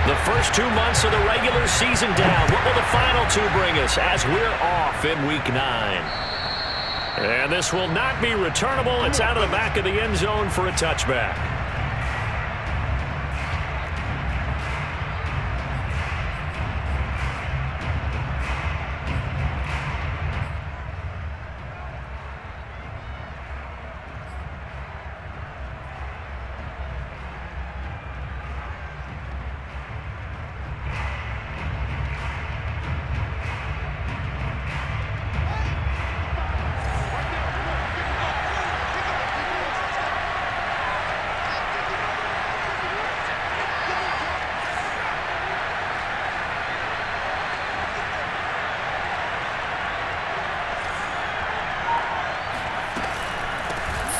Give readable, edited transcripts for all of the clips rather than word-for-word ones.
The first 2 months of the regular season down. What will the final two bring us as we're off in Week 9? And this will not be returnable. It's out of the back of the end zone for a touchback.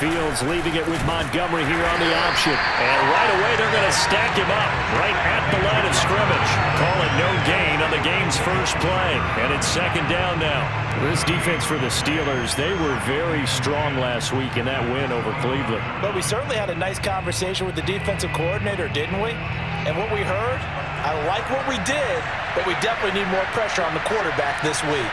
Fields leaving it with Montgomery here on the option. And right away they're going to stack him up right at the line of scrimmage. Call it no gain on the game's first play. And it's second down now. This defense for the Steelers, they were very strong last week in that win over Cleveland. But we certainly had a nice conversation with the defensive coordinator, didn't we? And what we heard, I like what we did, but we definitely need more pressure on the quarterback this week.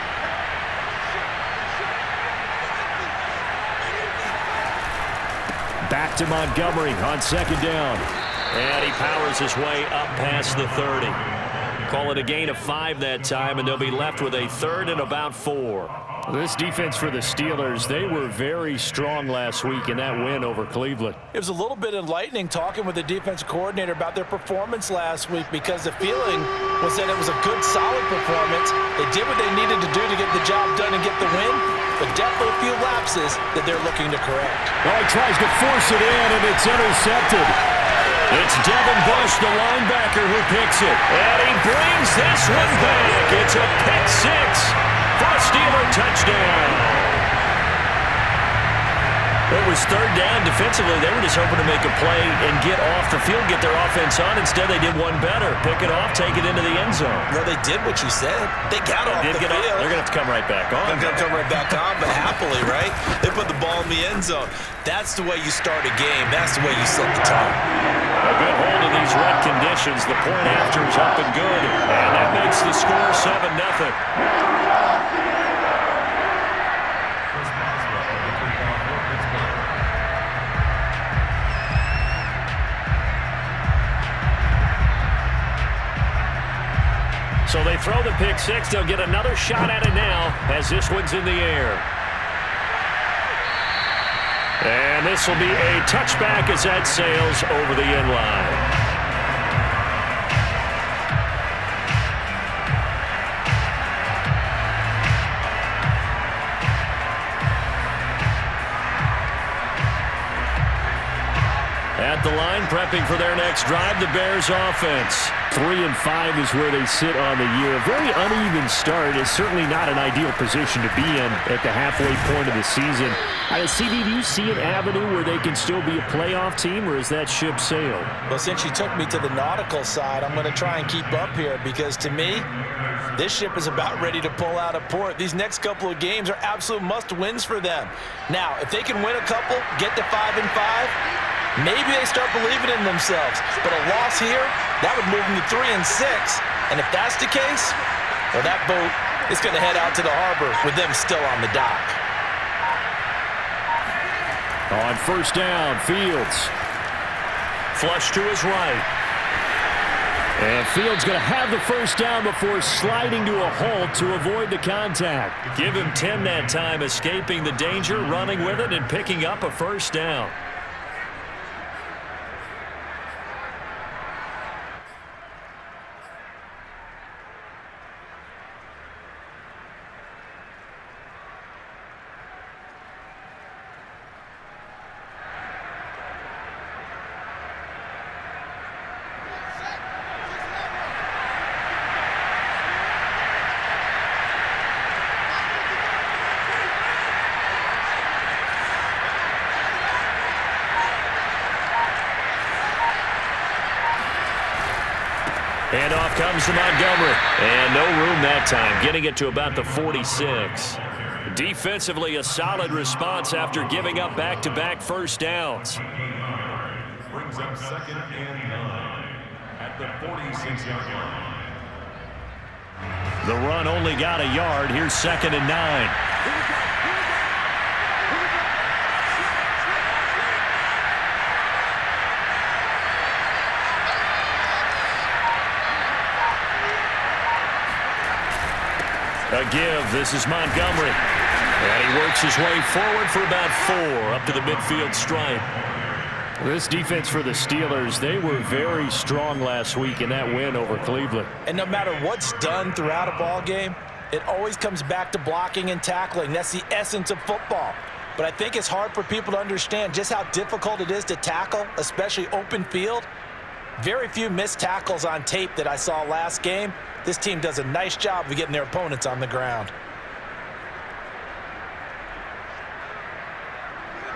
Back to Montgomery on second down. And he powers his way up past the 30. Call it a gain of 5 that time, and they'll be left with a third and about 4. This defense for the Steelers, they were very strong last week in that win over Cleveland. It was a little bit enlightening talking with the defensive coordinator about their performance last week because the feeling was that it was a good, solid performance. They did what they needed to do to get the job done and get the win, but definitely a few lapses that they're looking to correct. Oh, he tries to force it in, and it's intercepted. It's Devin Bush, the linebacker, who picks it. And he brings this one back. It's a pick 6 for a Steeler touchdown. It was third down. Defensively, they were just hoping to make a play and get off the field, get their offense on. Instead, they did one better. Pick it off, take it into the end zone. No, they did what you said. They got off the field. They're going to have to come right back on. They're going to come right back on, but happily, right? They put the ball in the end zone. That's the way you start a game. That's the way you set the tone. A good hold in these wet conditions. The point after is up and good. And that makes the score 7-0. So they throw the pick 6. They'll get another shot at it now as this one's in the air. And this will be a touchback as that sails over the end line. At the line, prepping for their next drive, the Bears offense. 3-5 is where they sit on the year. A very uneven start. It's certainly not an ideal position to be in at the halfway point of the season. CD, do you see an avenue where they can still be a playoff team, or is that ship sailed? Well, since you took me to the nautical side, I'm going to try and keep up here because, to me, this ship is about ready to pull out of port. These next couple of games are absolute must-wins for them. Now, if they can win a couple, get to 5-5, maybe they start believing in themselves. But a loss here, that would move them to 3-6. And if that's the case, well, that boat is going to head out to the harbor with them still on the dock. On first down, Fields. Flush to his right. And Fields going to have the first down before sliding to a halt to avoid the contact. Give him 10 that time, escaping the danger, running with it, and picking up a first down. And off comes to Montgomery. And no room that time, getting it to about the 46. Defensively, a solid response after giving up back-to-back first downs. Brings up 2nd and 9. at the 46-yard line. The run only got a yard. Here's 2nd and 9. A give. This is Montgomery. And he works his way forward for about 4 up to the midfield stripe. This defense for the Steelers, they were very strong last week in that win over Cleveland. And no matter what's done throughout a ball game, it always comes back to blocking and tackling. That's the essence of football. But I think it's hard for people to understand just how difficult it is to tackle, especially open field. Very few missed tackles on tape that I saw last game. This team does a nice job of getting their opponents on the ground.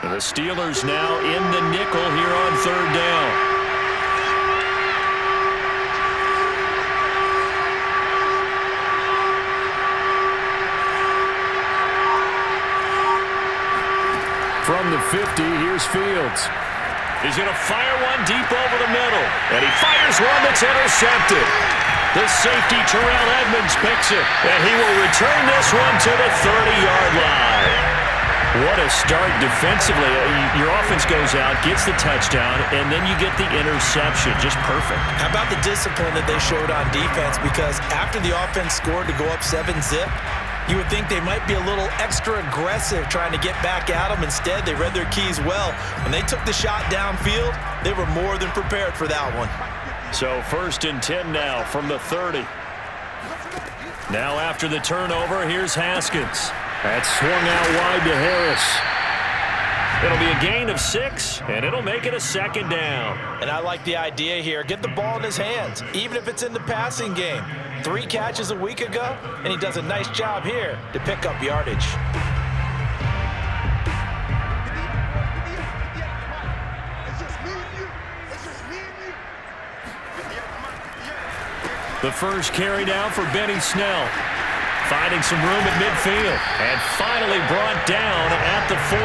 The Steelers now in the nickel here on 3rd down. From the 50, here's Fields. He's going to fire one deep over the middle. And he fires one that's intercepted. The safety, Terrell Edmunds, picks it. And he will return this one to the 30-yard line. What a start defensively. Your offense goes out, gets the touchdown, and then you get the interception. Just perfect. How about the discipline that they showed on defense? Because after the offense scored to go up 7-zip, you would think they might be a little extra aggressive trying to get back at them. Instead, they read their keys well. When they took the shot downfield, they were more than prepared for that one. So 1st and 10 now from the 30. Now after the turnover, here's Haskins. That's swung out wide to Harris. It'll be a gain of 6, and it'll make it a 2nd down. And I like the idea here. Get the ball in his hands, even if it's in the passing game. 3 catches a week ago, and he does a nice job here to pick up yardage. The first carry down for Benny Snell. Finding some room at midfield. And finally brought down at the 43.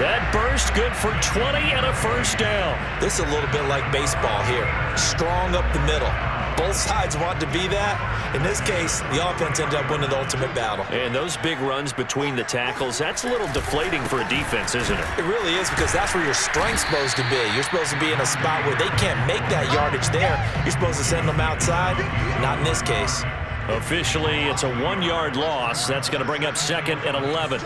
That burst good for 20 and a 1st down. This is a little bit like baseball here. Strong up the middle. Both sides want to be that. In this case, the offense ended up winning the ultimate battle. And those big runs between the tackles, that's a little deflating for a defense, isn't it? It really is, because that's where your strength's supposed to be. You're supposed to be in a spot where they can't make that yardage there. You're supposed to send them outside. Not in this case. Officially, it's a 1-yard loss. That's going to bring up 2nd and 11.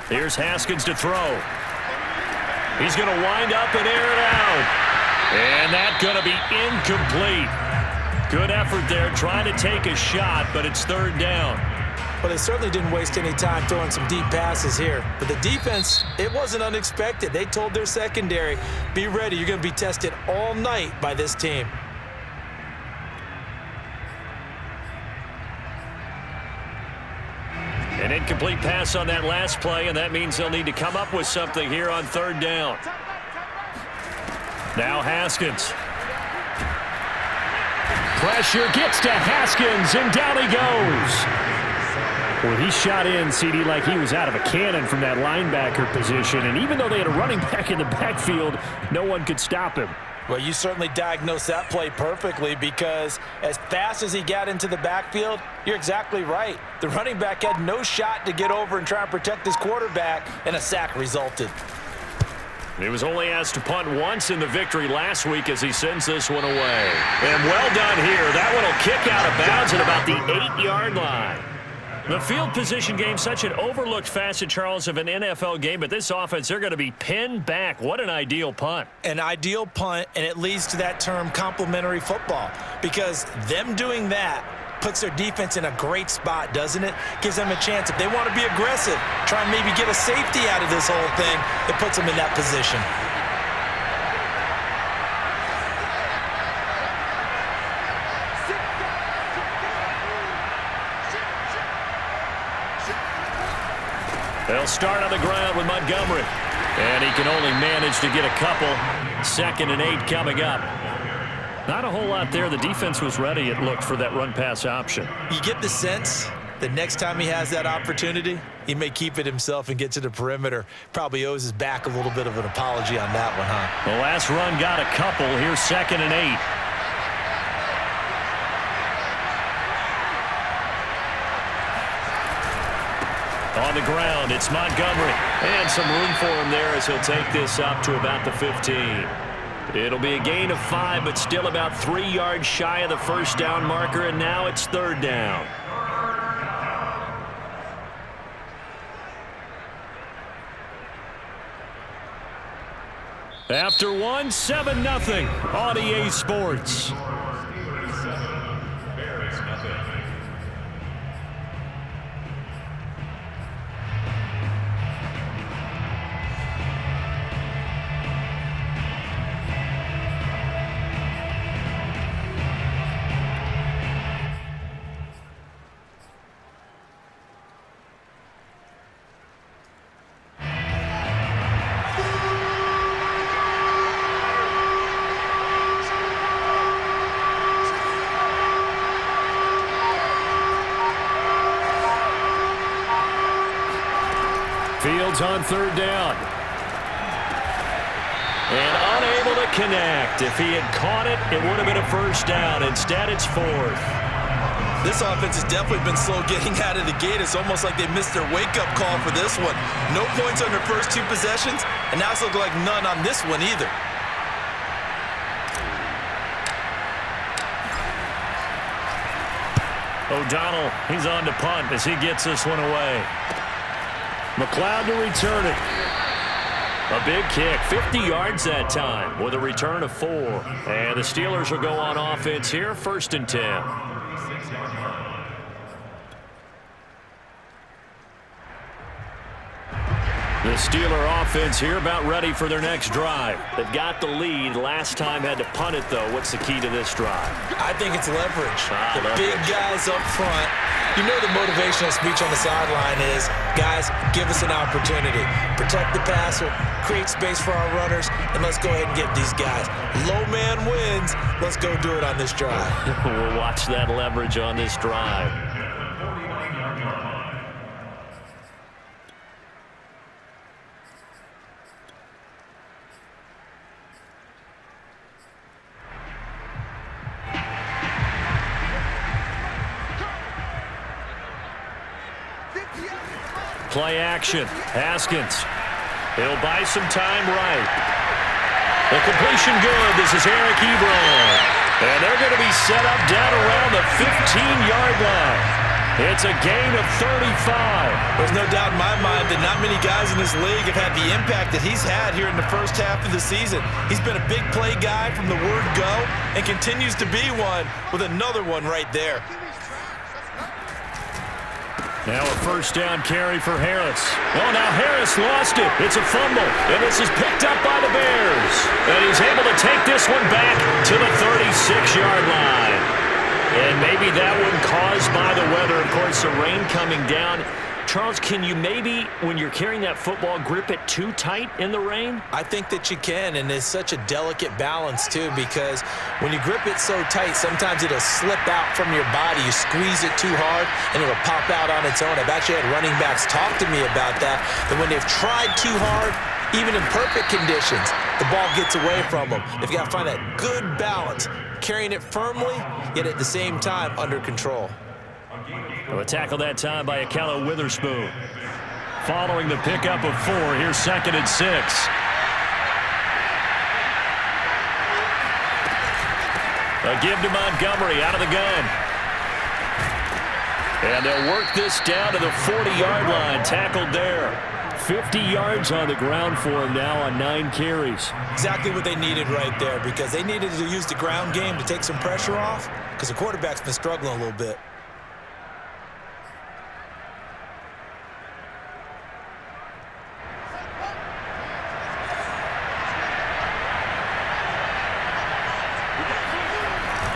Here's Haskins to throw. He's going to wind up and air it out. And that's going to be incomplete. Good effort there trying to take a shot, but it's 3rd down. But they certainly didn't waste any time throwing some deep passes here. But the defense, it wasn't unexpected. They told their secondary, be ready. You're going to be tested all night by this team. An incomplete pass on that last play, and that means they'll need to come up with something here on 3rd down. Now Haskins. Pressure gets to Haskins, and down he goes. Well, he shot in, CD, like he was out of a cannon from that linebacker position. And even though they had a running back in the backfield, no one could stop him. Well, you certainly diagnosed that play perfectly, because as fast as he got into the backfield, you're exactly right. The running back had no shot to get over and try and protect his quarterback, and a sack resulted. He was only asked to punt once in the victory last week as he sends this one away. And well done here. That one will kick out of bounds at about the 8-yard line. The field position game, such an overlooked facet, Charles, of an NFL game, but this offense, they're going to be pinned back. What an ideal punt. An ideal punt, and it leads to that term complementary football, because them doing that puts their defense in a great spot, doesn't it? Gives them a chance. If they want to be aggressive, try and maybe get a safety out of this whole thing, it puts them in that position. They'll start on the ground with Montgomery. And he can only manage to get a couple. 2nd and 8 coming up. Not a whole lot there. The defense was ready, it looked, for that run-pass option. You get the sense that next time he has that opportunity, He may keep it himself and get to the perimeter. Probably owes his back a little bit of an apology on that one, huh? The last run got a couple. Here's 2nd and 8. On the ground, it's Montgomery. And some room for him there as he'll take this up to about the 15. It'll be a gain of 5, but still about 3 yards shy of the first down marker, and now it's 3rd down. After 1, 7-0 on EA Sports. Fields on 3rd down. And unable to connect. If he had caught it, it would have been a 1st down. Instead, it's 4th. This offense has definitely been slow getting out of the gate. It's almost like they missed their wake-up call for this one. No points on their first 2 possessions, and now it's looking like none on this one either. O'Donnell, he's on to punt as he gets this one away. McLeod to return it. A big kick, 50 yards that time with a return of 4. And the Steelers will go on offense here, 1st and 10. The Steeler offense here about ready for their next drive. They've got the lead. Last time had to punt it, though. What's the key to this drive? I think it's leverage. The leverage. Big guys up front. You know the motivational speech on the sideline is, guys, give us an opportunity. Protect the passer, create space for our runners, and let's go ahead and get these guys. Low man wins. Let's go do it on this drive. We'll watch that leverage on this drive. Play action. Haskins. He'll buy some time right. The completion good. This is Eric Ebron. And they're going to be set up down around the 15-yard line. It's a gain of 35. There's no doubt in my mind that not many guys in this league have had the impact that he's had here in the first half of the season. He's been a big play guy from the word go and continues to be one with another one right there. Now a 1st down carry for Harris. Oh, now Harris lost it. It's a fumble, and this is picked up by the Bears. And he's able to take this one back to the 36-yard line. And maybe that one caused by the weather. Of course, the rain coming down. Charles, can you maybe, when you're carrying that football, grip it too tight in the rain? I think that you can, and it's such a delicate balance, too, because when you grip it so tight, sometimes it'll slip out from your body. You squeeze it too hard, and it'll pop out on its own. I've actually had running backs talk to me about that when they've tried too hard, even in perfect conditions, the ball gets away from them. They've got to find that good balance, carrying it firmly, yet at the same time under control. A tackle that time by Ahkello Witherspoon. Following the pickup of 4, here's 2nd and 6. A give to Montgomery out of the gun. And they'll work this down to the 40-yard line, tackled there. 50 yards on the ground for him now on 9 carries. Exactly what they needed right there, because they needed to use the ground game to take some pressure off, because the quarterback's been struggling a little bit.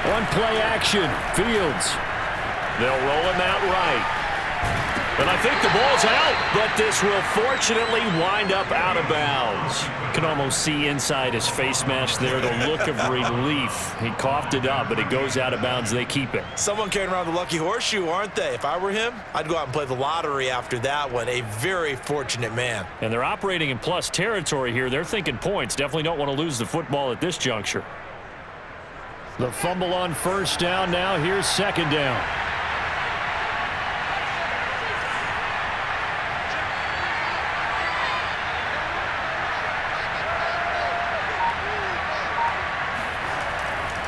On play action, Fields. They'll roll him out right. And I think the ball's out, but this will fortunately wind up out of bounds. You can almost see inside his face mask there the look of relief. He coughed it up, but it goes out of bounds. They keep it. Someone carrying around the lucky horseshoe, aren't they? If I were him, I'd go out and play the lottery after that one. A very fortunate man. And they're operating in plus territory here. They're thinking points. Definitely don't want to lose the football at this juncture. The fumble on first down now. Here's second down.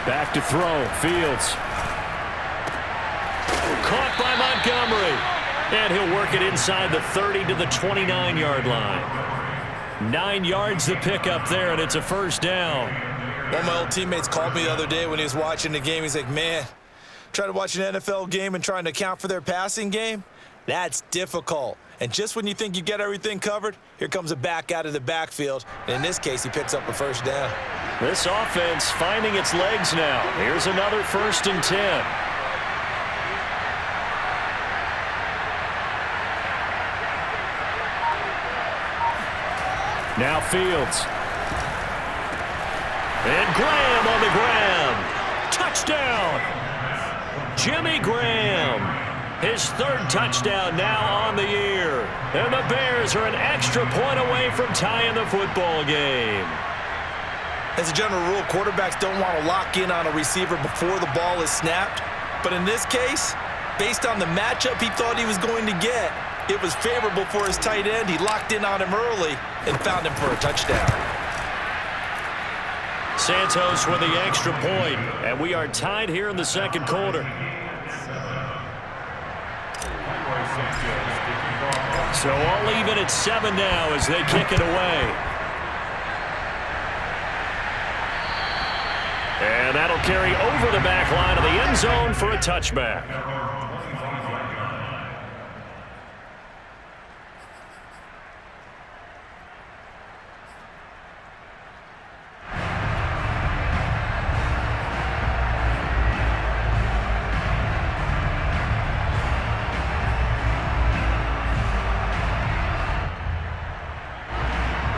Back to throw. Fields. Caught by Montgomery. And he'll work it inside the 30 to the 29-yard line. 9 yards the pickup there, and it's a first down. One of my old teammates called me the other day when he was watching the game. He's like, man, trying to watch an NFL game and trying to account for their passing game, that's difficult. And just when you think you get everything covered, here comes a back out of the backfield. And in this case, he picks up a first down. This offense finding its legs now. Here's another 1st and 10. Now Fields. And Graham on the ground. Touchdown. Jimmy Graham. His 3rd touchdown now on the year. And the Bears are an extra point away from tying the football game. As a general rule, quarterbacks don't want to lock in on a receiver before the ball is snapped. But in this case, based on the matchup he thought he was going to get, it was favorable for his tight end. He locked in on him early and found him for a touchdown. Santos with the extra point, and we are tied here in the second quarter. So all even at 7 now as they kick it away. And that'll carry over the back line of the end zone for a touchback.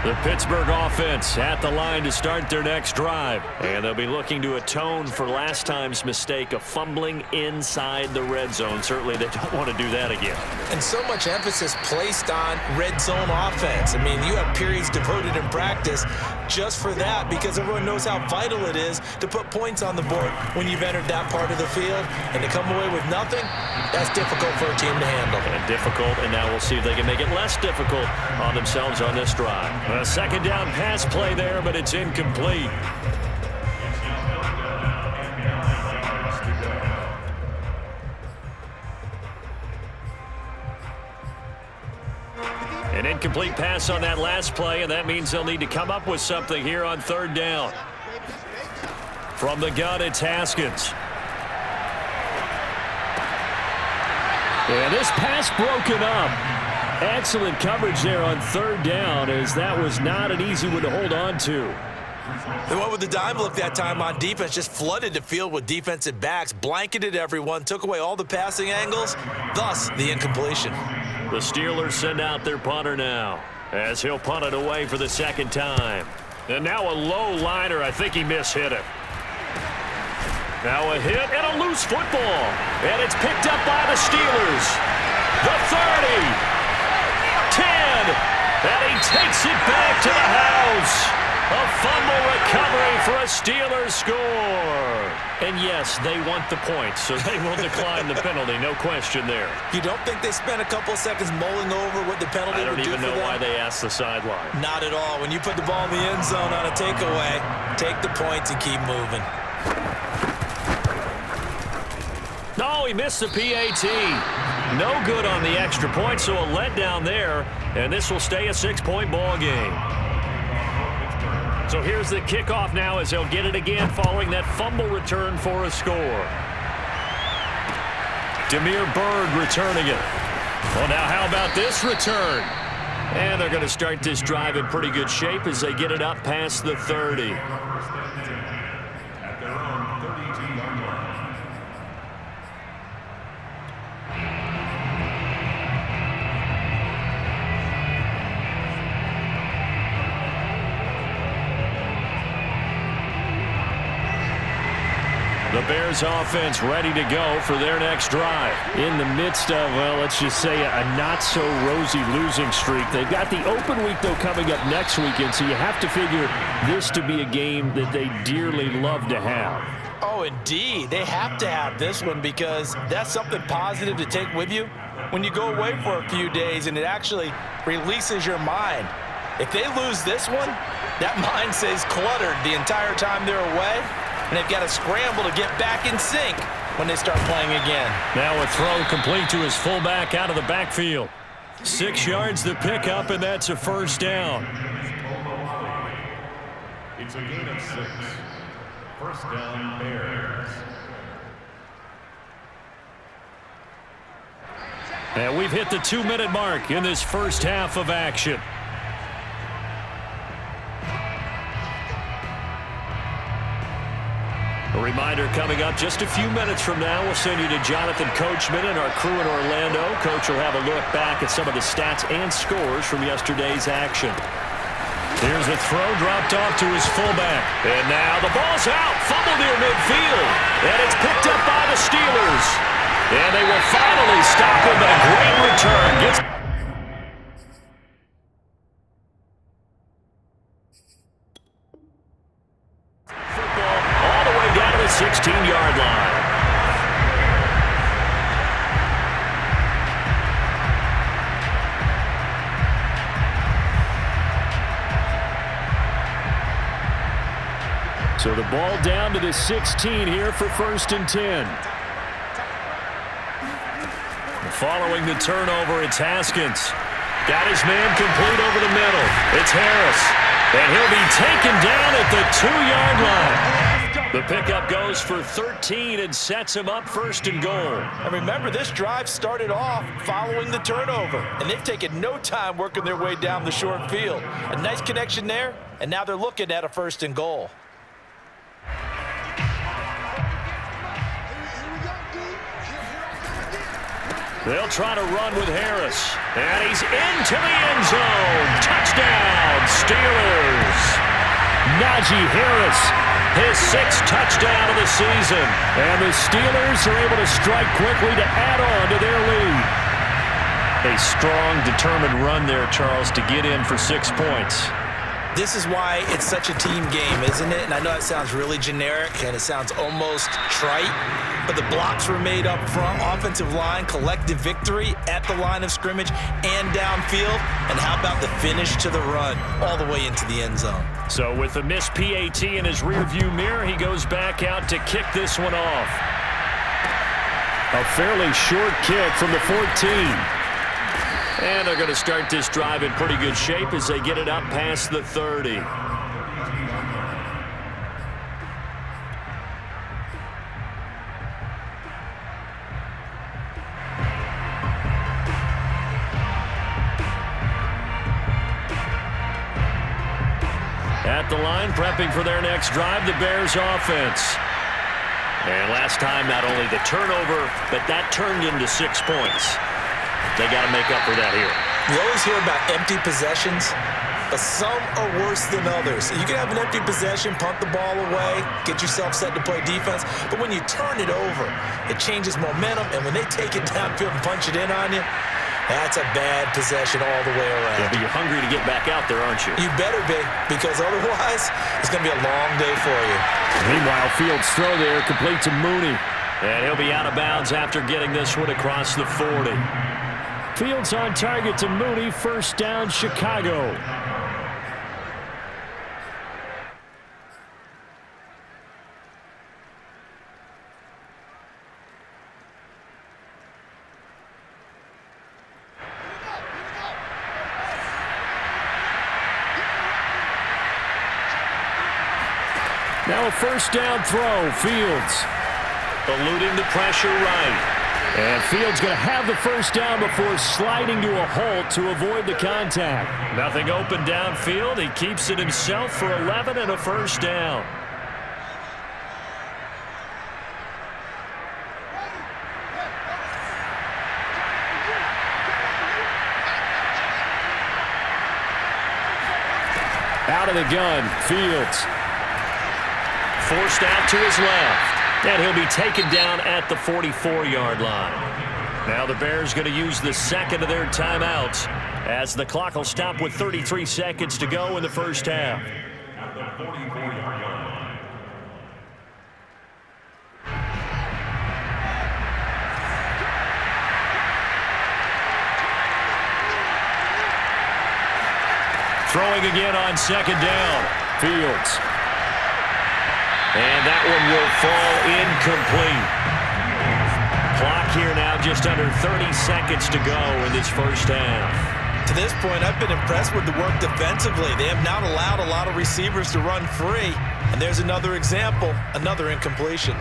The Pittsburgh offense at the line to start their next drive. And they'll be looking to atone for last time's mistake of fumbling inside the red zone. Certainly they don't want to do that again. And so much emphasis placed on red zone offense. I mean, you have periods devoted in practice just for that because everyone knows how vital it is to put points on the board when you've entered that part of the field. And to come away with nothing, that's difficult for a team to handle. And difficult, and now we'll see if they can make it less difficult on themselves on this drive. A second down pass play there, but it's incomplete. An incomplete pass on that last play, and that means they'll need to come up with something here on 3rd down. From the gun, it's Haskins. And this pass broken up. Excellent coverage there on 3rd down, as that was not an easy one to hold on to. They went with the dime look that time on defense, just flooded the field with defensive backs, blanketed everyone, took away all the passing angles, thus the incompletion. The Steelers send out their punter now, as he'll punt it away for the 2nd time. And now a low liner. I think he mishit it. Now a hit and a loose football. And it's picked up by the Steelers. The 30. 10, and he takes it back to the house. A fumble recovery for a Steelers score. And yes, they want the points, so they will decline the penalty, no question there. You don't think they spent a couple of seconds mulling over what the penalty would do for them? I don't even know why they asked the sideline. Not at all. When you put the ball in the end zone on a takeaway, take the points and keep moving. No, he missed the PAT. No good on the extra point, so a letdown there, and this will stay a 6-point ball game. So here's the kickoff now as they'll get it again following that fumble return for a score. Damiere Byrd returning it. Well, now how about this return? And they're going to start this drive in pretty good shape as they get it up past the 30. At their own 32-yard line. The Bears offense ready to go for their next drive. In the midst of, well, let's just say a not-so-rosy losing streak. They've got the open week, though, coming up next weekend, so you have to figure this to be a game that they dearly love to have. Oh, indeed. They have to have this one because that's something positive to take with you when you go away for a few days, and it actually releases your mind. If they lose this one, that mind stays cluttered the entire time they're away, and they've got to scramble to get back in sync when they start playing again. Now a throw complete to his fullback out of the backfield. 6 yards the pickup, and that's a first down. It's a gain of 6. First down, Bears. And we've hit the 2-minute mark in this first half of action. A reminder coming up just a few minutes from now. We'll send you to Jonathan Coachman and our crew in Orlando. Coach will have a look back at some of the stats and scores from yesterday's action. Here's a throw dropped off to his fullback. And now the ball's out. Fumble near midfield. And it's picked up by the Steelers. And they will finally stop him. A great return. Football all the way down to the 16-yard line. So the ball down to the 16 here for 1st and 10. Following the turnover, it's Haskins. Got his man complete over the middle. It's Harris. And he'll be taken down at the 2-yard line. The pickup goes for 13 and sets him up 1st and goal. And remember, this drive started off following the turnover, and they've taken no time working their way down the short field. A nice connection there, and now they're looking at a 1st and goal. They'll try to run with Harris. And he's into the end zone. Touchdown, Steelers. Najee Harris, his 6th touchdown of the season. And the Steelers are able to strike quickly to add on to their lead. A strong, determined run there, Charles, to get in for 6 points. This is why it's such a team game, isn't it? And I know it sounds really generic and it sounds almost trite, but the blocks were made up front, offensive line, collective victory at the line of scrimmage and downfield. And how about the finish to the run all the way into the end zone? So with the missed PAT in his rearview mirror, he goes back out to kick this one off. A fairly short kick from the 14. And they're going to start this drive in pretty good shape as they get it up past the 30. At the line, prepping for their next drive, the Bears offense. And last time, not only the turnover, but that turned into 6 points. They got to make up for that here. You always hear about empty possessions, but some are worse than others. You can have an empty possession, punt the ball away, get yourself set to play defense, but when you turn it over, it changes momentum, and when they take it downfield and punch it in on you, that's a bad possession all the way around. Yeah, but you're hungry to get back out there, aren't you? You better be, because otherwise, it's going to be a long day for you. Meanwhile, Fields' throw there complete to Mooney. And he'll be out of bounds after getting this one across the 40. Fields on target to Mooney. 1st down, Chicago. Now a 1st down throw. Fields eluding the pressure right. And Fields going to have the 1st down before sliding to a halt to avoid the contact. Nothing open downfield. He keeps it himself for 11 and a 1st down. Out of the gun, Fields. Forced out to his left. And he'll be taken down at the 44-yard line. Now the Bears going to use the second of their timeouts as the clock will stop with 33 seconds to go in the first half. At the 44-yard line. Throwing again on second down. Fields. And that one will fall incomplete. Clock here now just under 30 seconds to go in this first half. To this point, I've been impressed with the work defensively. They have not allowed a lot of receivers to run free. And there's another example, another incompletion.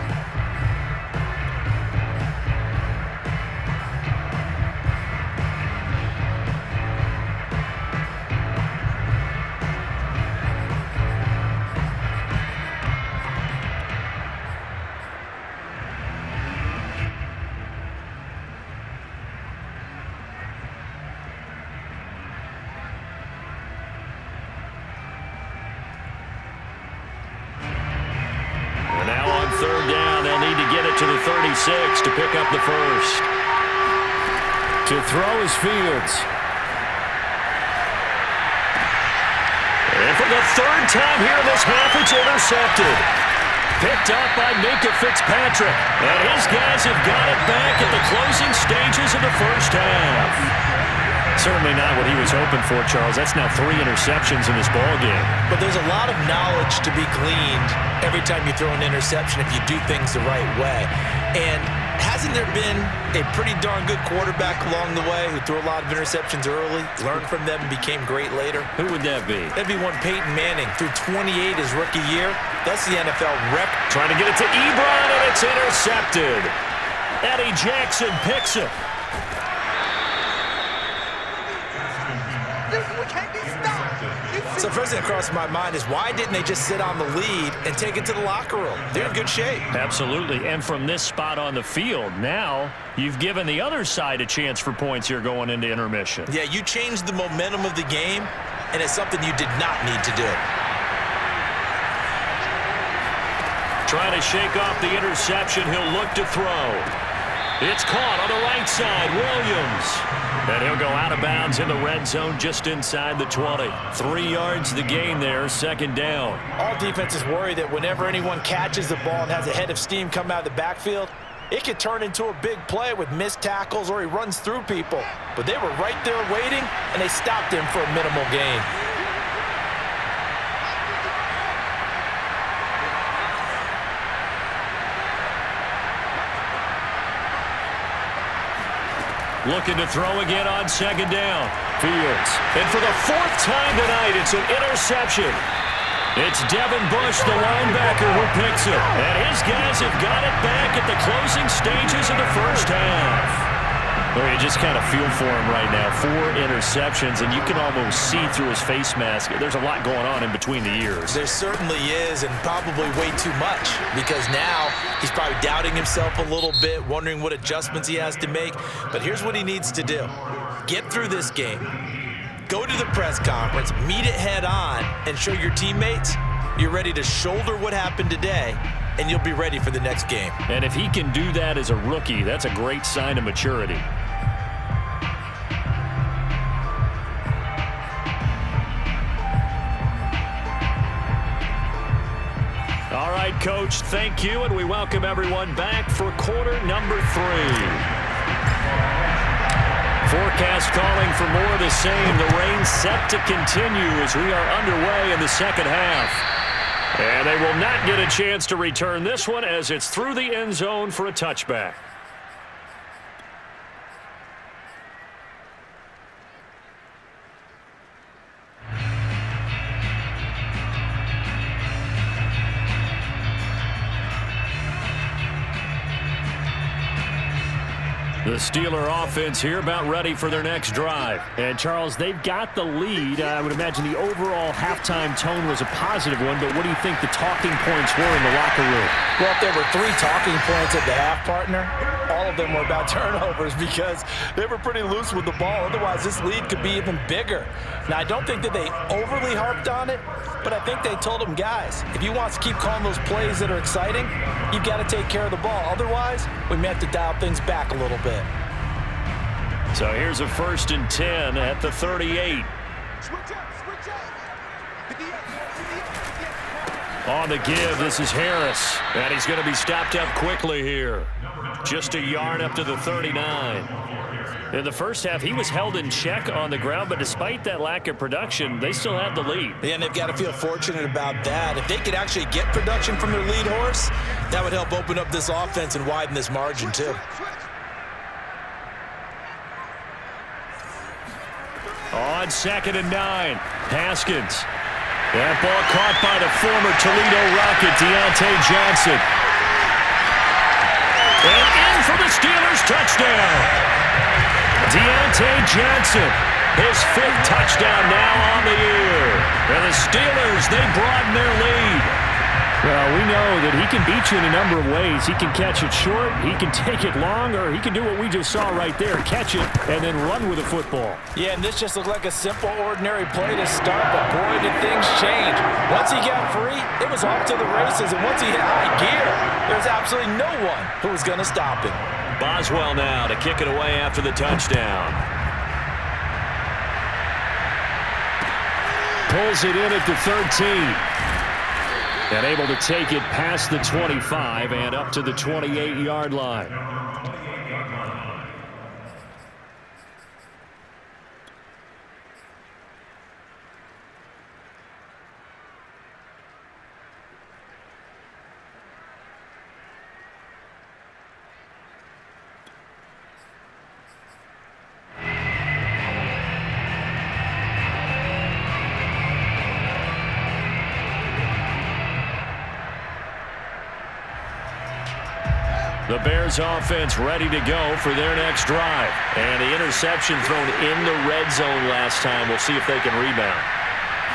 Third down, they'll need to get it to the 36 to pick up the first. To throw is Fields. And for the third time here in this half, it's intercepted. Picked up by Minkah Fitzpatrick. And his guys have got it back at the closing stages of the first half. Certainly not what he was hoping for, Charles. That's now 3 interceptions in this ballgame. But there's a lot of knowledge to be gleaned every time you throw an interception if you do things the right way. And hasn't there been a pretty darn good quarterback along the way who threw a lot of interceptions early, learned from them, and became great later? Who would that be? That'd be one Peyton Manning. Threw 28 his rookie year. That's the NFL record. Trying to get it to Ebron, and it's intercepted. Eddie Jackson picks it. So first thing that crossed my mind is why didn't they just sit on the lead and take it to the locker room? They're in good shape. Absolutely. And from this spot on the field, now you've given the other side a chance for points here going into intermission. Yeah, you changed the momentum of the game, and it's something you did not need to do. Trying to shake off the interception. He'll look to throw. It's caught on the right side. Williams. And he'll go out of bounds in the red zone just inside the 20. 3 yards the gain there, second down. All defenses worry that whenever anyone catches the ball and has a head of steam come out of the backfield, it could turn into a big play with missed tackles or he runs through people. But they were right there waiting, and they stopped him for a minimal gain. Looking to throw again on second down. Fields. And for the 4th time tonight, it's an interception. It's Devin Bush, the linebacker, who picks it. And his guys have got it back at the closing stages of the first half. Well, you just kind of feel for him right now. 4 interceptions, and you can almost see through his face mask. There's a lot going on in between the ears. There certainly is, and probably way too much, because now he's probably doubting himself a little bit, wondering what adjustments he has to make. But here's what he needs to do. Get through this game. Go to the press conference, meet it head on, and show your teammates you're ready to shoulder what happened today, and you'll be ready for the next game. And if he can do that as a rookie, that's a great sign of maturity. All right, Coach, thank you, and we welcome everyone back for quarter number 3. Forecast calling for more of the same. The rain set to continue as we are underway in the second half. And they will not get a chance to return this one as it's through the end zone for a touchback. The Steeler offense here about ready for their next drive. And, Charles, they've got the lead. I would imagine the overall halftime tone was a positive one, but what do you think the talking points were in the locker room? Well, if there were 3 talking points at the half, partner, all of them were about turnovers because they were pretty loose with the ball. Otherwise, this lead could be even bigger. Now, I don't think that they overly harped on it, but I think they told them, guys, if you want to keep calling those plays that are exciting, you've got to take care of the ball. Otherwise, we may have to dial things back a little bit. So here's a 1st and 10 at the 38. On the give, this is Harris. And he's going to be stopped up quickly here. Just a yard up to the 39. In the first half, he was held in check on the ground, but despite that lack of production, they still have the lead. Yeah, and they've got to feel fortunate about that. If they could actually get production from their lead horse, that would help open up this offense and widen this margin too. On 2nd and 9, Haskins. That ball caught by the former Toledo Rocket, Deontay Johnson. And in for the Steelers touchdown. Deontay Johnson, his 5th touchdown now on the year. And the Steelers, they broaden their lead. Well, we know that he can beat you in a number of ways. He can catch it short, he can take it long, or he can do what we just saw right there, catch it and then run with the football. Yeah, and this just looked like a simple, ordinary play to start, but boy, did things change. Once he got free, it was off to the races, and once he hit high gear, there's absolutely no one who was going to stop him. Boswell now to kick it away after the touchdown. Pulls it in at the 13. And able to take it past the 25 and up to the 28-yard line. The Bears offense ready to go for their next drive. And the interception thrown in the red zone last time. We'll see if they can rebound.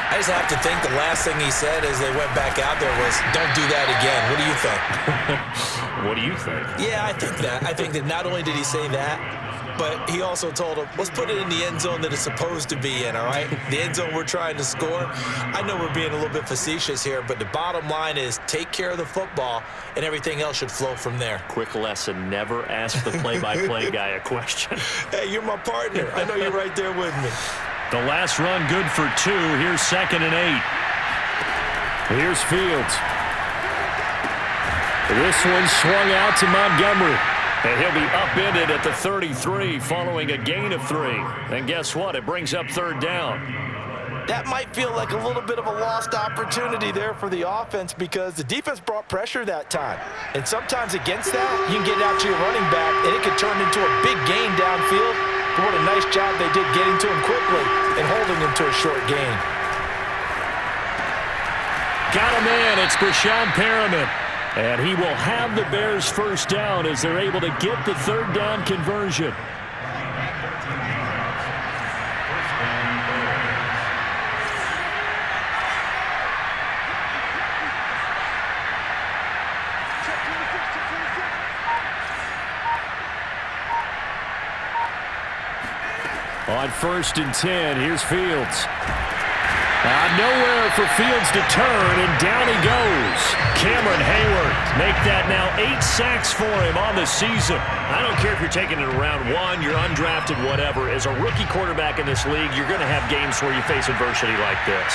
I just have to think the last thing he said as they went back out there was, don't do that again. What do you think? What do you think? Yeah, I think that. I think that not only did he say that, but he also told him, let's put it in the end zone that it's supposed to be in, all right? The end zone we're trying to score. I know we're being a little bit facetious here, but the bottom line is take care of the football, and everything else should flow from there. Quick lesson, never ask the play-by-play guy a question. Hey, you're my partner. I know you're right there with me. The last run good for 2. Here's 2nd and 8. Here's Fields. This one swung out to Montgomery. And he'll be upended at the 33 following a gain of 3. And guess what? It brings up 3rd down. That might feel like a little bit of a lost opportunity there for the offense because the defense brought pressure that time. And sometimes against that, you can get out to your running back, and it could turn into a big gain downfield. But what a nice job they did getting to him quickly and holding him to a short gain. Got a man. It's Breshad Perriman. And he will have the Bears' 1st down as they're able to get the 3rd down conversion. On 1st and 10, here's Fields. Nowhere for Fields to turn, and down he goes. Cameron Hayward make that now 8 sacks for him on the season. I don't care if you're taking it in round 1, you're undrafted, whatever. As a rookie quarterback in this league, you're going to have games where you face adversity like this.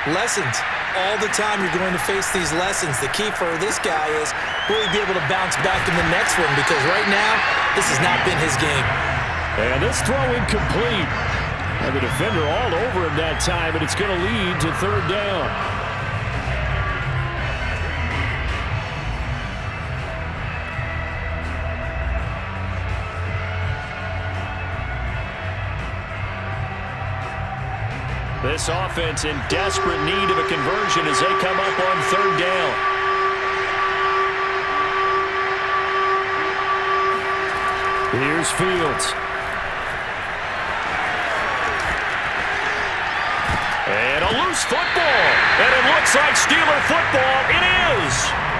Lessons. All the time you're going to face these lessons. The key for this guy is really be able to bounce back in the next one because right now, this has not been his game. And this throw incomplete. And the defender all over him that time, and it's going to lead to 3rd down. This offense in desperate need of a conversion as they come up on 3rd down. Here's Fields. And a loose football. And it looks like Steeler football. It is.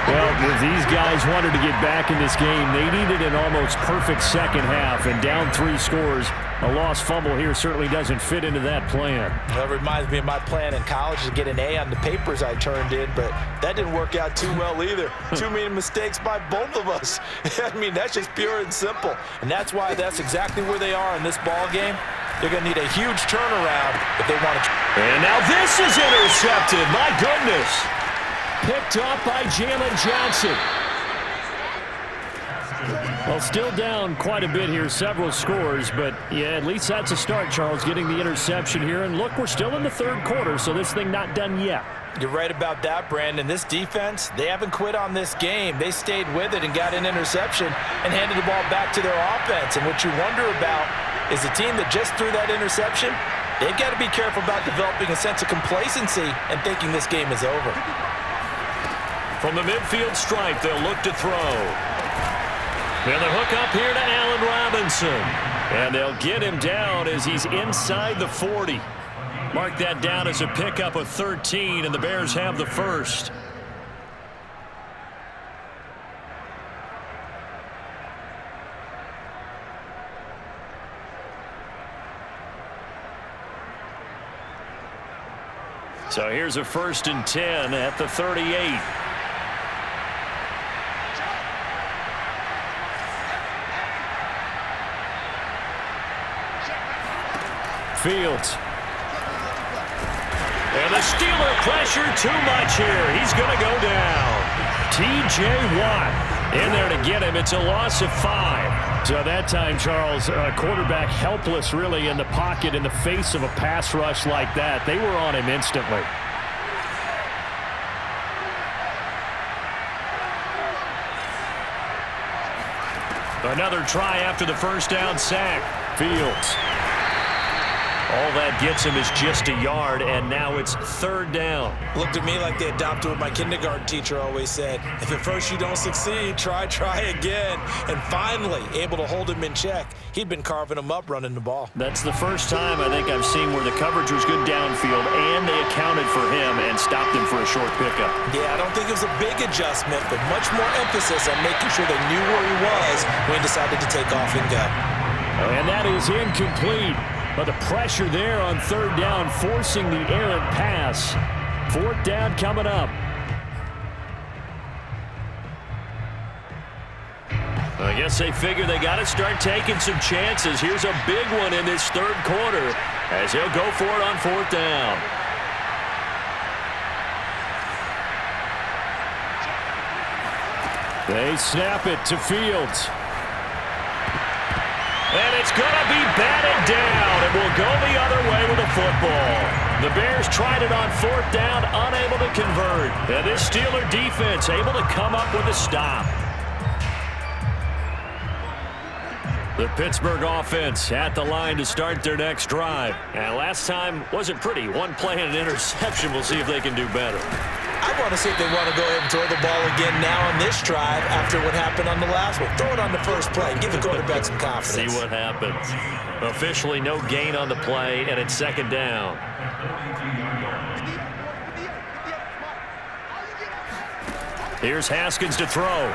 Well, with these guys Charles wanted to get back in this game. They needed an almost perfect second half, and down 3 scores. A lost fumble here certainly doesn't fit into that plan. That reminds me of my plan in college to get an A on the papers I turned in, but that didn't work out too well either. Too many mistakes by both of us. I mean, that's just pure and simple. And that's why that's exactly where they are in this ball game. They're going to need a huge turnaround if they want to. And now this is intercepted. My goodness. Picked up by Jalen Johnson. Well, still down quite a bit here, several scores, but yeah, at least that's a start, Charles, getting the interception here. And look, we're still in the third quarter, so this thing not done yet. You're right about that, Brandon. This defense, they haven't quit on this game. They stayed with it and got an interception and handed the ball back to their offense. And what you wonder about is the team that just threw that interception, they've got to be careful about developing a sense of complacency and thinking this game is over. From the midfield stripe, they'll look to throw. And the hook up here to Allen Robinson. And they'll get him down as he's inside the 40. Mark that down as a pickup of 13, and the Bears have the first. So here's a 1st and 10 at the 38. Fields. And the Steeler pressure too much here. He's going to go down. T.J. Watt in there to get him. It's a loss of 5. So that time, Charles, quarterback helpless really in the pocket in the face of a pass rush like that. They were on him instantly. Another try after the first down sack. Fields. All that gets him is just a yard, and now it's 3rd down. Looked at me like they adopted what my kindergarten teacher always said. If at first you don't succeed, try again. And finally, able to hold him in check. He'd been carving him up running the ball. That's the first time I think I've seen where the coverage was good downfield, and they accounted for him and stopped him for a short pickup. Yeah, I don't think it was a big adjustment, but much more emphasis on making sure they knew where he was when he decided to take off and go. And that is incomplete. But the pressure there on 3rd down, forcing the errant pass. 4th down coming up. I guess they figure they got to start taking some chances. Here's a big one in this 3rd quarter as he'll go for it on 4th down. They snap it to Fields. And it's going to be batted down, and will go the other way with the football. The Bears tried it on 4th down, unable to convert. And this Steeler defense able to come up with a stop. The Pittsburgh offense at the line to start their next drive. And last time wasn't pretty. One play and an interception. We'll see if they can do better. I want to see if they want to go ahead and throw the ball again now on this drive after what happened on the last one. Throw it on the first play. Give the quarterback some confidence. See what happens. Officially no gain on the play, and it's 2nd down. Here's Haskins to throw.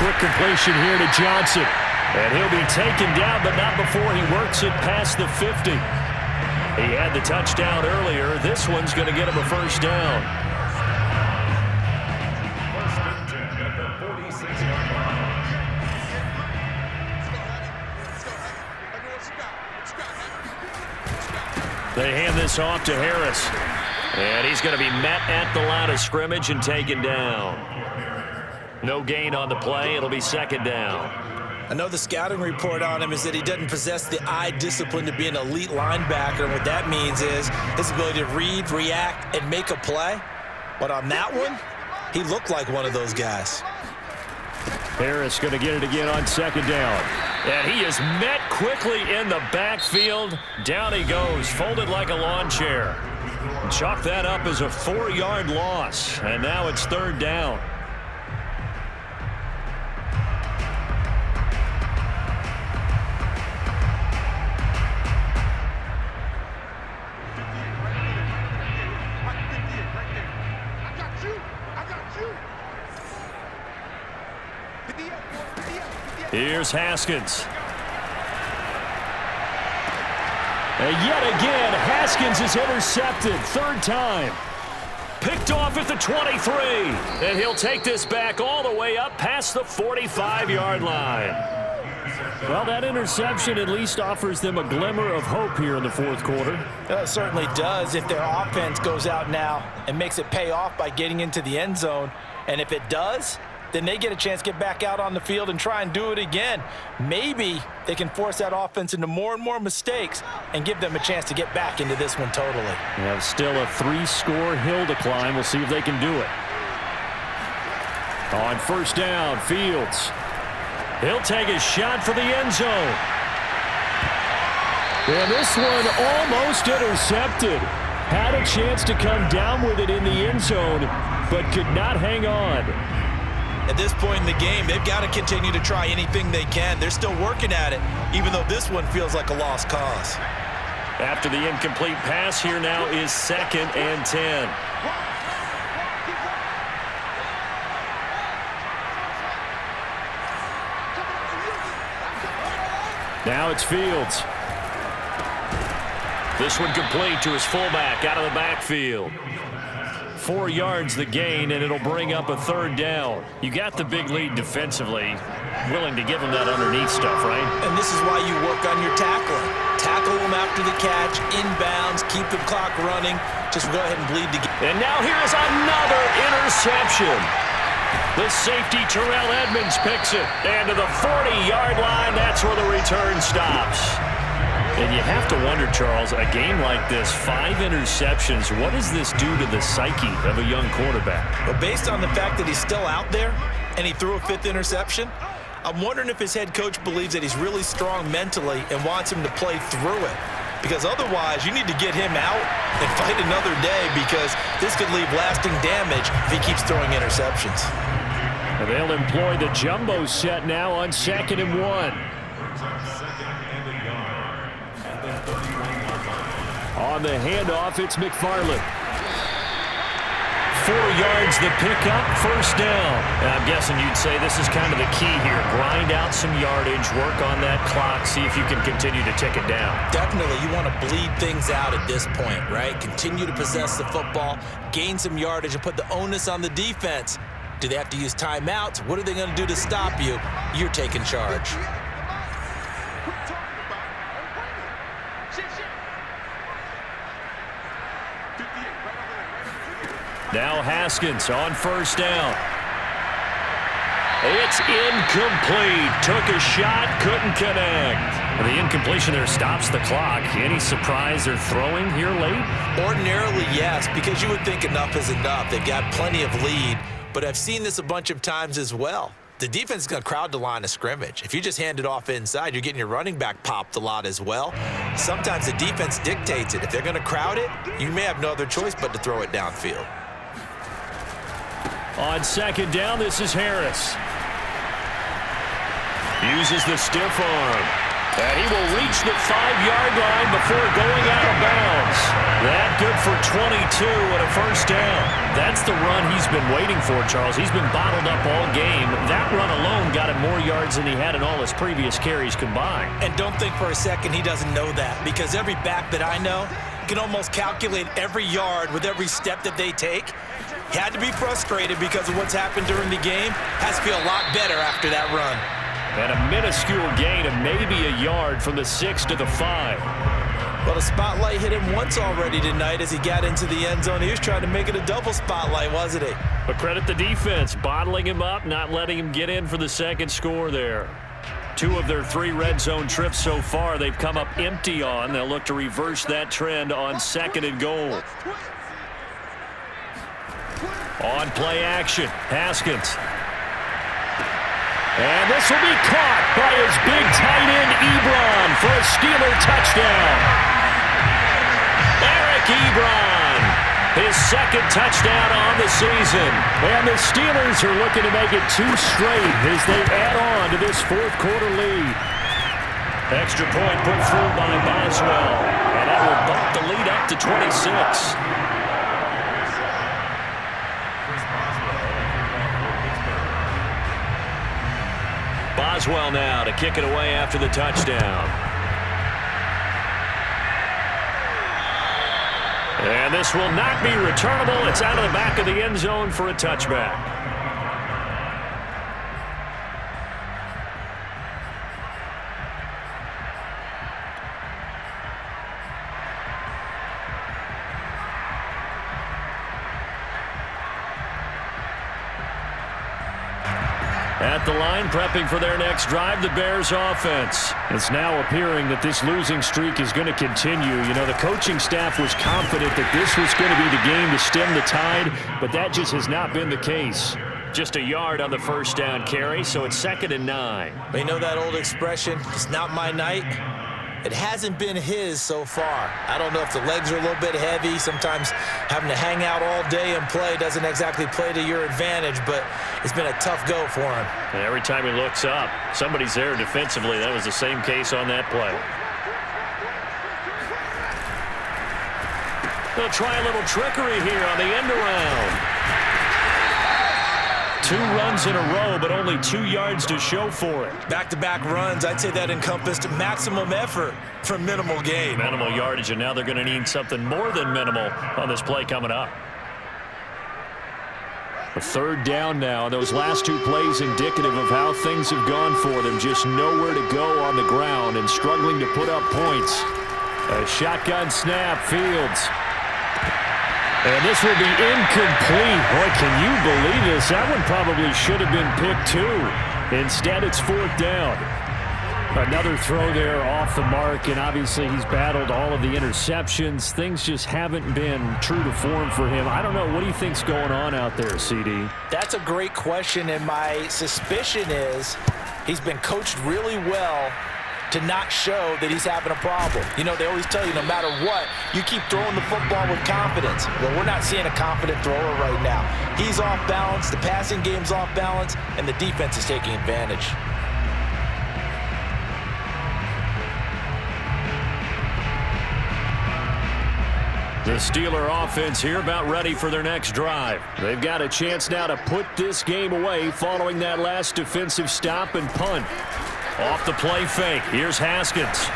Quick completion here to Johnson. And he'll be taken down, but not before he works it past the 50. He had the touchdown earlier. This one's going to get him a 1st down. 1st and 10 at the 46-yard line. They hand this off to Harris. And he's going to be met at the line of scrimmage and taken down. No gain on the play. It'll be 2nd down. I know the scouting report on him is that he doesn't possess the eye discipline to be an elite linebacker. And what that means is his ability to read, react, and make a play. But on that one, he looked like one of those guys. Harris going to get it again on 2nd down. And he is met quickly in the backfield. Down he goes, folded like a lawn chair. Chalk that up as a 4-yard loss. And now it's 3rd down. Here's Haskins. And yet again, Haskins is intercepted. Third time. Picked off at the 23. And he'll take this back all the way up past the 45-yard line. Well, that interception at least offers them a glimmer of hope here in the fourth quarter. It certainly does if their offense goes out now and makes it pay off by getting into the end zone. And if it does, then they get a chance to get back out on the field and try and do it again. Maybe they can force that offense into more and more mistakes and give them a chance to get back into this one totally. They have still a 3-score hill to climb. We'll see if they can do it. On first down, Fields. He'll take a shot for the end zone. And this one almost intercepted. Had a chance to come down with it in the end zone, but could not hang on. At this point in the game, they've got to continue to try anything they can. They're still working at it, even though this one feels like a lost cause. After the incomplete pass, here now is 2nd and 10. Now it's Fields. This one complete to his fullback out of the backfield. 4 yards the gain, and it'll bring up a 3rd down. You got the big lead defensively. Willing to give them that underneath stuff, right? And this is why you work on your tackling. Tackle them after the catch, inbounds, keep the clock running. Just go ahead and bleed to get. And now here's another interception. The safety, Terrell Edmonds, picks it. And to the 40-yard line, that's where the return stops. And you have to wonder, Charles, a game like this, 5 interceptions, what does this do to the psyche of a young quarterback? But based on the fact that he's still out there and he threw a 5th interception, I'm wondering if his head coach believes that he's really strong mentally and wants him to play through it. Because otherwise, you need to get him out and fight another day, because this could leave lasting damage if he keeps throwing interceptions. And they'll employ the jumbo set now on 2nd and 1. On the handoff, it's McFarland. 4 yards the pickup, 1st down. And I'm guessing you'd say this is kind of the key here. Grind out some yardage, work on that clock, see if you can continue to tick it down. Definitely, you want to bleed things out at this point, right? Continue to possess the football, gain some yardage, and put the onus on the defense. Do they have to use timeouts? What are they going to do to stop you? You're taking charge. Now Haskins on 1st down. It's incomplete. Took a shot, couldn't connect. The incompletion there stops the clock. Any surprise they're throwing here late? Ordinarily, yes, because you would think enough is enough. They've got plenty of lead, but I've seen this a bunch of times as well. The defense is going to crowd the line of scrimmage. If you just hand it off inside, you're getting your running back popped a lot as well. Sometimes the defense dictates it. If they're going to crowd it, you may have no other choice but to throw it downfield. On 2nd down, this is Harris. Uses the stiff arm. And he will reach the 5-yard line before going out of bounds. That good for 22 and a 1st down. That's the run he's been waiting for, Charles. He's been bottled up all game. That run alone got him more yards than he had in all his previous carries combined. And don't think for a second he doesn't know that, because every back that I know can almost calculate every yard with every step that they take. He had to be frustrated because of what's happened during the game. Has to feel a lot better after that run. And a minuscule gain of maybe a yard from the 6 to the 5. Well, the spotlight hit him once already tonight as he got into the end zone. He was trying to make it a double spotlight, wasn't he? But credit the defense, bottling him up, not letting him get in for the 2nd score there. 2 of their 3 red zone trips so far, they've come up empty on. They'll look to reverse that trend on 2nd and goal. On play action, Haskins. And this will be caught by his big tight end, Ebron, for a Steeler touchdown. Eric Ebron, his 2nd touchdown on the season. And the Steelers are looking to make it 2 straight as they add on to this 4th quarter lead. Extra point put through by Boswell. And that will bump the lead up to 26. Boswell now to kick it away after the touchdown. And this will not be returnable. It's out of the back of the end zone for a touchback. At the line, prepping for their next drive, the Bears offense. It's now appearing that this losing streak is going to continue. You know, the coaching staff was confident that this was going to be the game to stem the tide, but that just has not been the case. Just a yard on the first down carry, so it's 2nd and 9. They know that old expression, it's not my night. It hasn't been his so far. I don't know if the legs are a little bit heavy. Sometimes having to hang out all day and play doesn't exactly play to your advantage, but it's been a tough go for him. And every time he looks up, somebody's there defensively. That was the same case on that play. They'll try a little trickery here on the end around. 2 runs in a row, but only 2 yards to show for it. Back-to-back runs, I'd say that encompassed maximum effort for minimal gain. Minimal yardage, and now they're going to need something more than minimal on this play coming up. A 3rd down now. Those last 2 plays indicative of how things have gone for them. Just nowhere to go on the ground and struggling to put up points. A shotgun snap, Fields. And this will be incomplete. Boy, can you believe this? That one probably should have been picked too. Instead, it's 4th down. Another throw there off the mark, and obviously he's battled all of the interceptions. Things just haven't been true to form for him. I don't know. What do you think's going on out there, CD? That's a great question, and my suspicion is he's been coached really well to not show that he's having a problem. You know, they always tell you no matter what, you keep throwing the football with confidence. Well, we're not seeing a confident thrower right now. He's off balance, the passing game's off balance, and the defense is taking advantage. The Steeler offense here about ready for their next drive. They've got a chance now to put this game away following that last defensive stop and punt. Off the play fake. Here's Haskins.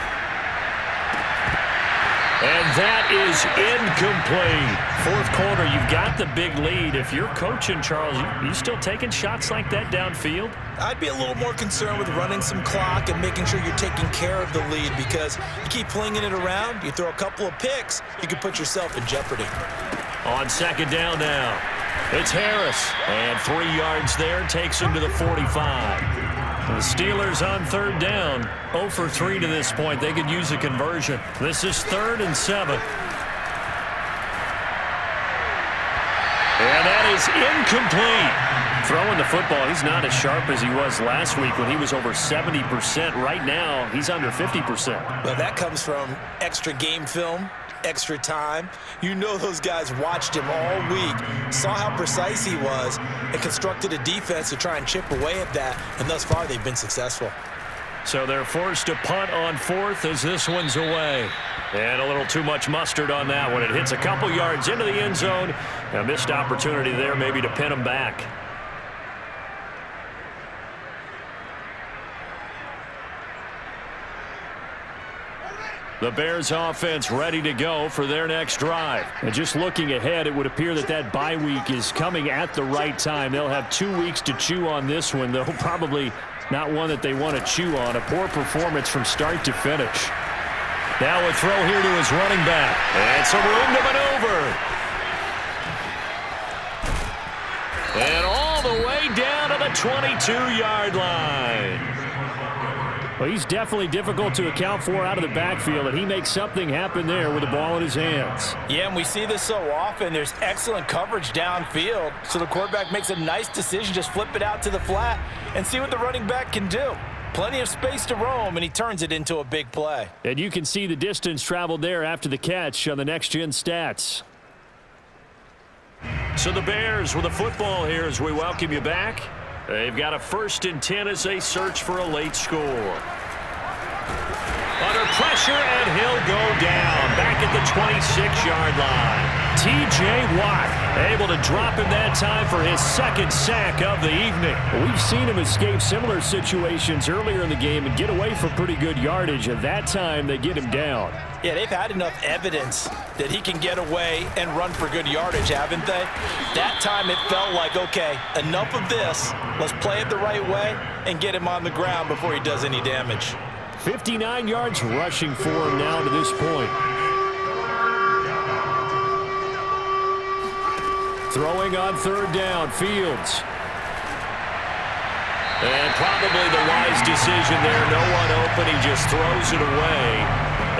And that is incomplete. 4th quarter, you've got the big lead. If you're coaching, Charles, you still taking shots like that downfield? I'd be a little more concerned with running some clock and making sure you're taking care of the lead, because you keep flinging it around, you throw a couple of picks, you could put yourself in jeopardy. On 2nd down now, it's Harris. And 3 yards there takes him to the 45. The Steelers on 3rd down, 0 for 3 to this point. They could use a conversion. This is 3rd and 7. And that is incomplete. Throwing the football, he's not as sharp as he was last week when he was over 70%. Right now, he's under 50%. Well, that comes from extra game film, extra time. You know those guys watched him all week, saw how precise he was, and constructed a defense to try and chip away at that, and thus far they've been successful. So they're forced to punt on 4th as this one's away. And a little too much mustard on that one. It hits a couple yards into the end zone. A missed opportunity there maybe to pin them back. The Bears offense ready to go for their next drive. And just looking ahead, it would appear that that bye week is coming at the right time. They'll have 2 weeks to chew on this one, though probably not one that they want to chew on. A poor performance from start to finish. Now a throw here to his running back. And some room to maneuver. And all the way down to the 22-yard line. Well, he's definitely difficult to account for out of the backfield, and he makes something happen there with the ball in his hands. Yeah, and we see this so often. There's excellent coverage downfield, so the quarterback makes a nice decision. Just flip it out to the flat and see what the running back can do. Plenty of space to roam, and he turns it into a big play. And you can see the distance traveled there after the catch on the next-gen stats. So the Bears with the football here as we welcome you back. They've got a 1st and 10 as they search for a late score. Under pressure, and he'll go down back at the 26-yard line. T.J. Watt able to drop him that time for his second sack of the evening. We've seen him escape similar situations earlier in the game and get away for pretty good yardage, and that time they get him down. Yeah, they've had enough evidence that he can get away and run for good yardage, haven't they? That time it felt like, okay, enough of this. Let's play it the right way and get him on the ground before he does any damage. 59 yards rushing for him now to this point. Throwing on third down, Fields. And probably the wise decision there. No one open. He just throws it away.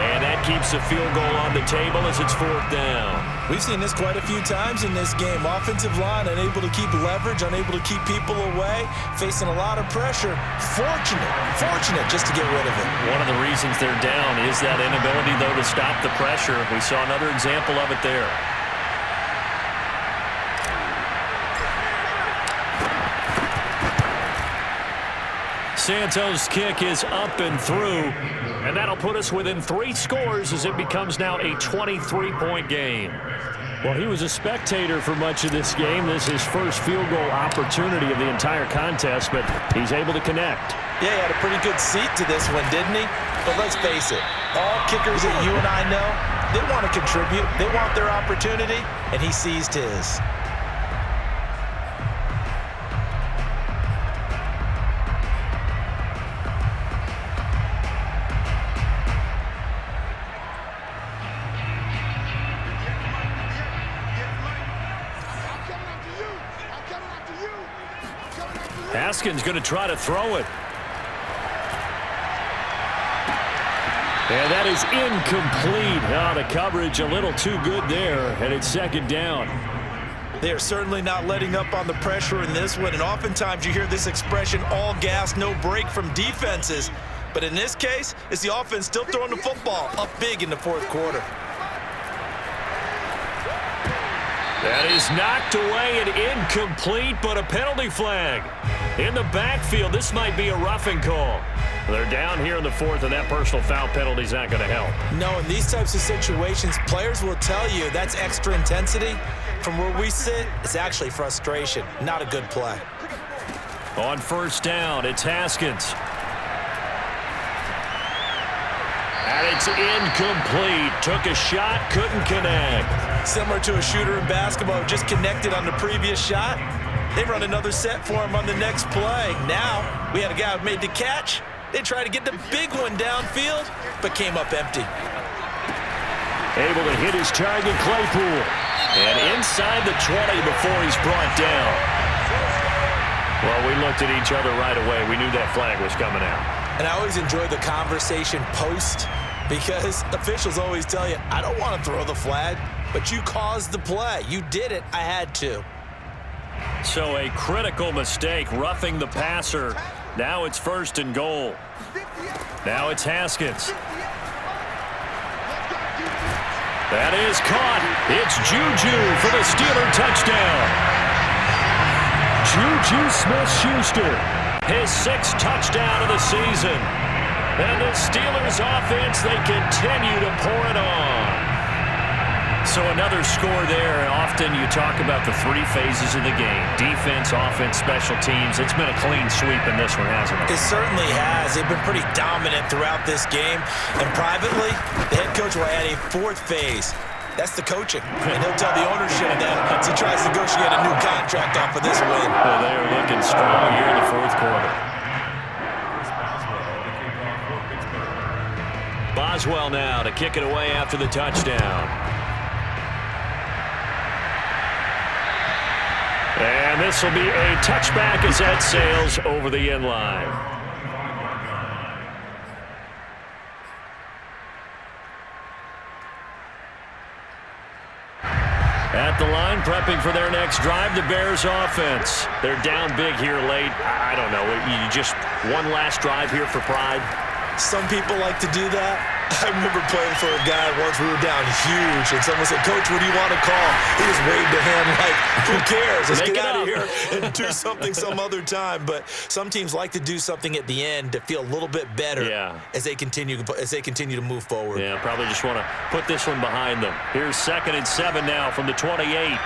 And that keeps the field goal on the table as it's fourth down. We've seen this quite a few times in this game. Offensive line unable to keep leverage, unable to keep people away, facing a lot of pressure. Fortunate just to get rid of it. One of the reasons they're down is that inability, though, to stop the pressure. We saw another example of it there. Santos' kick is up and through, and that'll put us within 3 scores as it becomes now a 23-point game. Well, he was a spectator for much of this game. This is his first field goal opportunity of the entire contest, but he's able to connect. Yeah, he had a pretty good seat to this one, didn't he? But let's face it, all kickers that you and I know, they want to contribute. They want their opportunity, and he seized his. Haskins going to try to throw it. And that is incomplete. Oh, the coverage a little too good there, and it's second down. They are certainly not letting up on the pressure in this one, and oftentimes you hear this expression, all gas, no break from defenses. But in this case, it's the offense still throwing the football up big in the fourth quarter. That is knocked away and incomplete, but a penalty flag. In the backfield, this might be a roughing call. They're down here in the fourth, and that personal foul penalty is not going to help. No, in these types of situations, players will tell you that's extra intensity. From where we sit, it's actually frustration, not a good play. On first down, it's Haskins. And it's incomplete. Took a shot, couldn't connect. Similar to a shooter in basketball who just connected on the previous shot. They run another set for him on the next play. Now, we had a guy who made the catch. They tried to get the big one downfield, but came up empty. Able to hit his target, Claypool. And inside the 20 before he's brought down. Well, we looked at each other right away. We knew that flag was coming out. And I always enjoy the conversation post because officials always tell you, I don't want to throw the flag, but you caused the play. You did it. I had to. So a critical mistake, roughing the passer. Now it's first and goal. Now it's Haskins. That is caught. It's Juju for the Steeler touchdown. Juju Smith-Schuster, his 6th touchdown of the season. And the Steelers offense, they continue to pour it on. So another score there. Often you talk about the 3 phases of the game. Defense, offense, special teams. It's been a clean sweep in this one, hasn't it? It certainly has. They've been pretty dominant throughout this game. And privately, the head coach will add a 4th phase. That's the coaching. And he'll tell the ownership that as he tries to negotiate a new contract off of this win. Well, they are looking strong here in the fourth quarter. Boswell now to kick it away after the touchdown. And this will be a touchback as that sails over the end line. At the line, prepping for their next drive, the Bears offense. They're down big here late. I don't know. You just one last drive here for pride? Some people like to do that. I remember playing for a guy once. We were down huge, and someone said, "Coach, what do you want to call?" He just waved a hand like, "Who cares? Let's get out of here and do something some other time." But some teams like to do something at the end to feel a little bit better as they continue to move forward. Yeah, probably just want to put this one behind them. Here's 2nd and 7 now from the 28.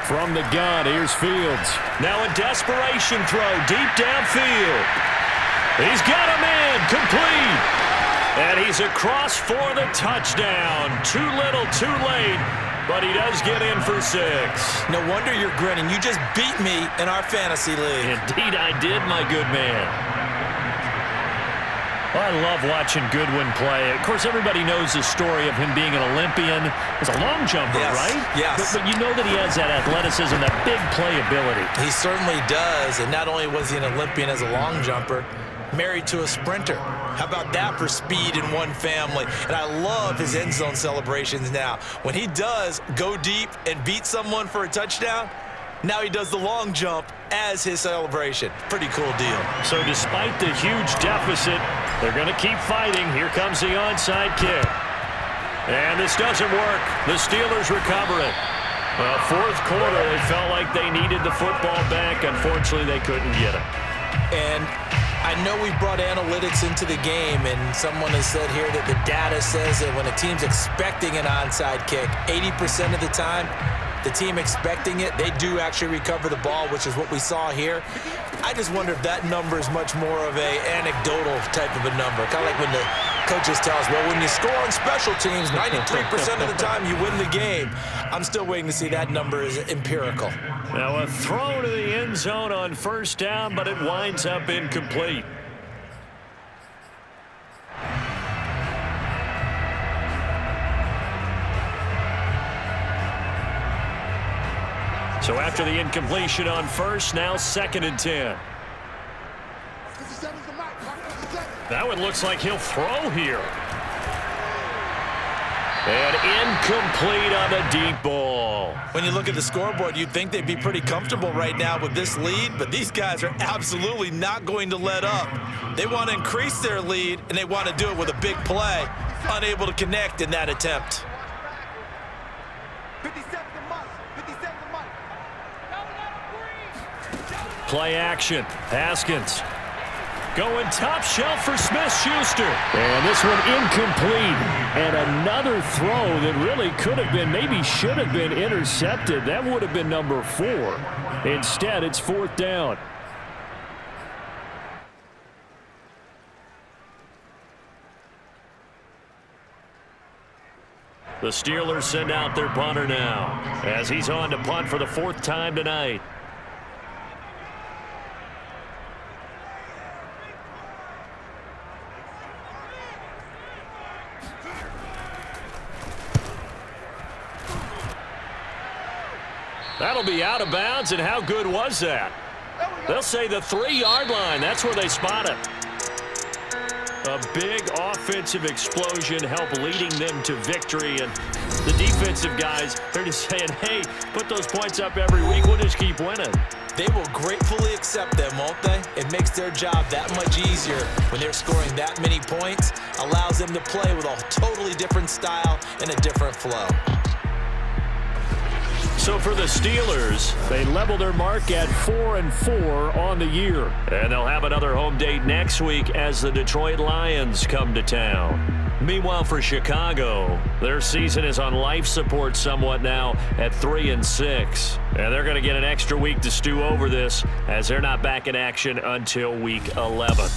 From the gun, here's Fields. Now a desperation throw deep downfield. He's got him in, complete. And he's across for the touchdown. Too little, too late, but he does get in for 6. No wonder you're grinning. You just beat me in our fantasy league. Indeed I did, my good man. I love watching Goodwin play. Of course, everybody knows the story of him being an Olympian. He's a long jumper, right? Yes. But you know that he has that athleticism, that big playability. He certainly does. And not only was he an Olympian as a long jumper, married to a sprinter. How about that for speed in one family? And I love his end zone celebrations now. When he does go deep and beat someone for a touchdown, now he does the long jump as his celebration. Pretty cool deal. So despite the huge deficit, they're going to keep fighting. Here comes the onside kick. And this doesn't work. The Steelers recover it. Well, 4th quarter, they felt like they needed the football back. Unfortunately, they couldn't get it. And I know we brought analytics into the game, and someone has said here that the data says that when a team's expecting an onside kick, 80% of the time, the team expecting it, they do actually recover the ball, which is what we saw here. I just wonder if that number is much more of a anecdotal type of a number. Kind of like when the coaches tell us, well, when you score on special teams, 93% of the time you win the game. I'm still waiting to see that number is empirical. Now a throw to the end zone on 1st down, but it winds up incomplete. So after the incompletion on 1st, now 2nd and 10. That one looks like he'll throw here. And incomplete on the deep ball. When you look at the scoreboard, you'd think they'd be pretty comfortable right now with this lead, but these guys are absolutely not going to let up. They want to increase their lead, and they want to do it with a big play. Unable to connect in that attempt. Play action. Haskins going top shelf for Smith-Schuster. And this one incomplete. And another throw that really could have been, maybe should have been intercepted. That would have been number 4. Instead, it's 4th down. The Steelers send out their punter now as he's on to punt for the 4th time tonight. That'll be out of bounds, and how good was that? They'll say the 3-yard line. That's where they spot it. A big offensive explosion helped leading them to victory, and the defensive guys, they're just saying, hey, put those points up every week. We'll just keep winning. They will gratefully accept them, won't they? It makes their job that much easier when they're scoring that many points. Allows them to play with a totally different style and a different flow. So for the Steelers, they level their mark at 4-4 on the year. And they'll have another home date next week as the Detroit Lions come to town. Meanwhile, for Chicago, their season is on life support somewhat now at 3-6. And they're going to get an extra week to stew over this as they're not back in action until week 11.